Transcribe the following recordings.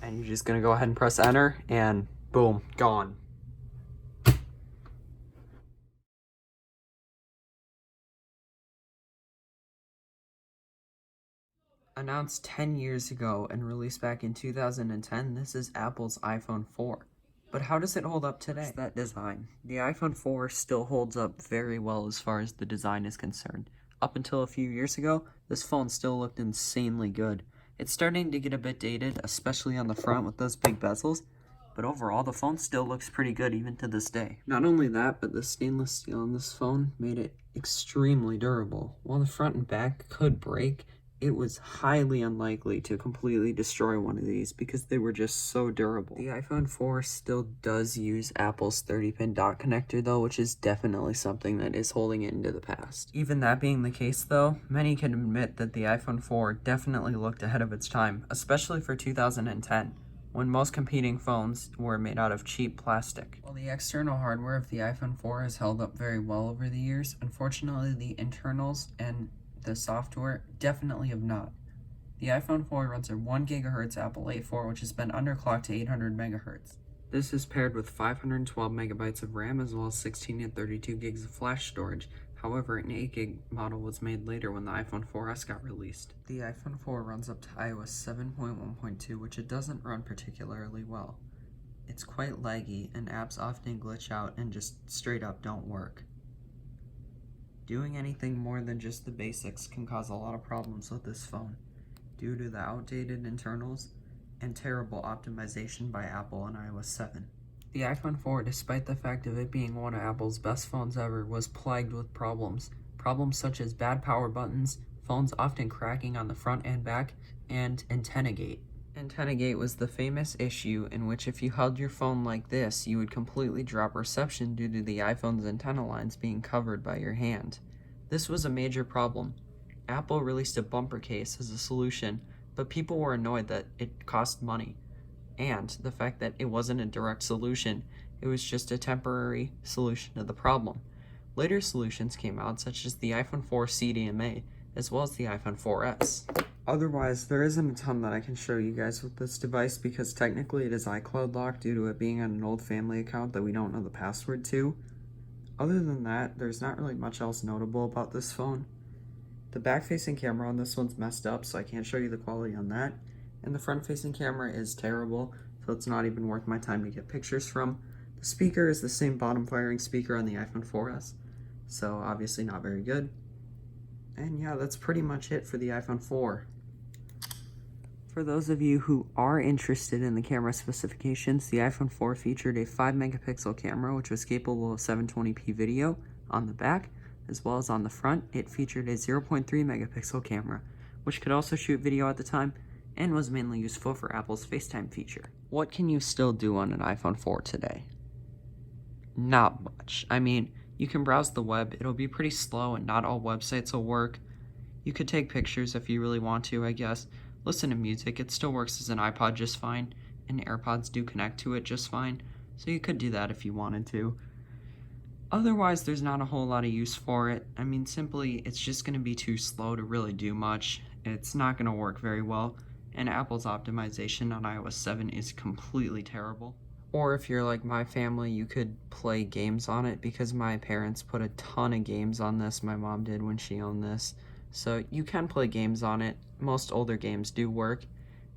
And you're just gonna go ahead and press enter, and boom, gone. Announced 10 years ago and released back in 2010, this is Apple's iPhone 4. But how does it hold up today? It's that design. The iPhone 4 still holds up very well as far as the design is concerned. Up until a few years ago, this phone still looked insanely good. It's starting to get a bit dated, especially on the front with those big bezels, but overall the phone still looks pretty good even to this day. Not only that, but the stainless steel on this phone made it extremely durable. While the front and back could break, it was highly unlikely to completely destroy one of these because they were just so durable. The iPhone 4 still does use Apple's 30-pin dock connector though, which is definitely something that is holding it into the past. Even that being the case though, many can admit that the iPhone 4 definitely looked ahead of its time, especially for 2010, when most competing phones were made out of cheap plastic. While the external hardware of the iPhone 4 has held up very well over the years, unfortunately the internals and the software definitely have not. The iPhone 4 runs a 1 GHz Apple A4, which has been underclocked to 800 MHz. This is paired with 512 megabytes of RAM as well as 16 and 32 gigs of flash storage. However, an 8 gig model was made later when the iPhone 4S got released. The iPhone 4 runs up to iOS 7.1.2, which it doesn't run particularly well. It's quite laggy, and apps often glitch out and just straight up don't work. Doing anything more than just the basics can cause a lot of problems with this phone, due to the outdated internals and terrible optimization by Apple on iOS 7. The iPhone 4, despite the fact of it being one of Apple's best phones ever, was plagued with problems. Problems such as bad power buttons, phones often cracking on the front and back, and antenna gate. Antenna gate was the famous issue in which if you held your phone like this, you would completely drop reception due to the iPhone's antenna lines being covered by your hand. This was a major problem. Apple released a bumper case as a solution, but people were annoyed that it cost money, and the fact that it wasn't a direct solution, it was just a temporary solution to the problem. Later solutions came out, such as the iPhone 4 CDMA, as well as the iPhone 4S. Otherwise, there isn't a ton that I can show you guys with this device because technically it is iCloud locked due to it being on an old family account that we don't know the password to. Other than that, there's not really much else notable about this phone. The back-facing camera on this one's messed up, so I can't show you the quality on that. And the front-facing camera is terrible, so it's not even worth my time to get pictures from. The speaker is the same bottom-firing speaker on the iPhone 4S, so obviously not very good. And yeah, that's pretty much it for the iPhone 4. For those of you who are interested in the camera specifications, the iPhone 4 featured a 5 megapixel camera which was capable of 720p video on the back, as well as on the front. It featured a 0.3 megapixel camera, which could also shoot video at the time, and was mainly useful for Apple's FaceTime feature. What can you still do on an iPhone 4 today? Not much. I mean, you can browse the web, it'll be pretty slow and not all websites will work. You could take pictures if you really want to, I guess. Listen to music, it still works as an iPod just fine, and AirPods do connect to it just fine, so you could do that if you wanted to. Otherwise, there's not a whole lot of use for it. I mean, simply, it's just going to be too slow to really do much. It's not going to work very well, and Apple's optimization on iOS 7 is completely terrible. Or if you're like my family, you could play games on it, because my parents put a ton of games on this. My mom did when she owned this. So you can play games on it. Most older games do work.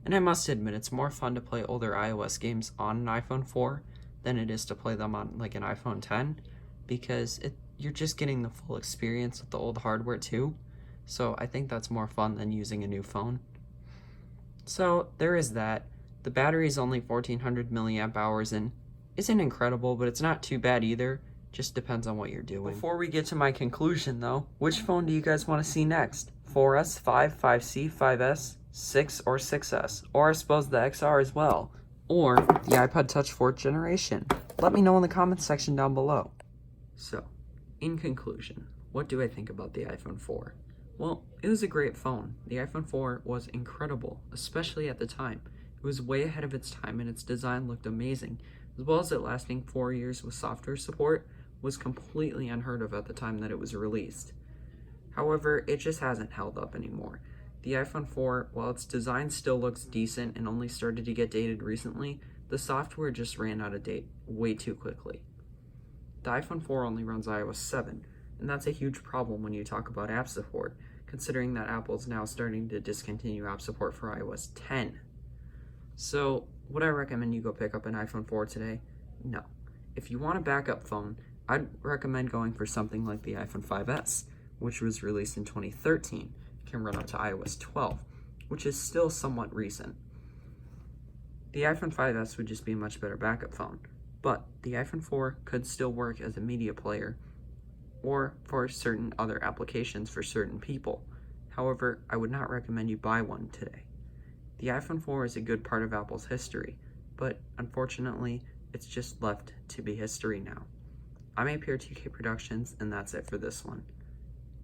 And I must admit, it's more fun to play older iOS games on an iPhone 4 than it is to play them on like an iPhone 10, because you're just getting the full experience with the old hardware too. So I think that's more fun than using a new phone. So there is that. The battery is only 1400 milliamp hours and isn't incredible, but it's not too bad either. Just depends on what you're doing. Before we get to my conclusion though, which phone do you guys want to see next? 4S, 5, 5C, 5S, 6, or 6S? Or I suppose the XR as well. Or the iPod Touch 4th generation? Let me know in the comments section down below. So, in conclusion, what do I think about the iPhone 4? Well, it was a great phone. The iPhone 4 was incredible, especially at the time. It was way ahead of its time and its design looked amazing, as well as it lasting 4 years with software support was completely unheard of at the time that it was released. However, it just hasn't held up anymore. The iPhone 4, while its design still looks decent and only started to get dated recently, the software just ran out of date way too quickly. The iPhone 4 only runs iOS 7, and that's a huge problem when you talk about app support, considering that Apple is now starting to discontinue app support for iOS 10. So, would I recommend you go pick up an iPhone 4 today? No. If you want a backup phone, I'd recommend going for something like the iPhone 5S, which was released in 2013, can run up to iOS 12, which is still somewhat recent. The iPhone 5S would just be a much better backup phone, but the iPhone 4 could still work as a media player or for certain other applications for certain people. However, I would not recommend you buy one today. The iPhone 4 is a good part of Apple's history, but unfortunately, it's just left to be history now. I'm APR2K Productions, and that's it for this one.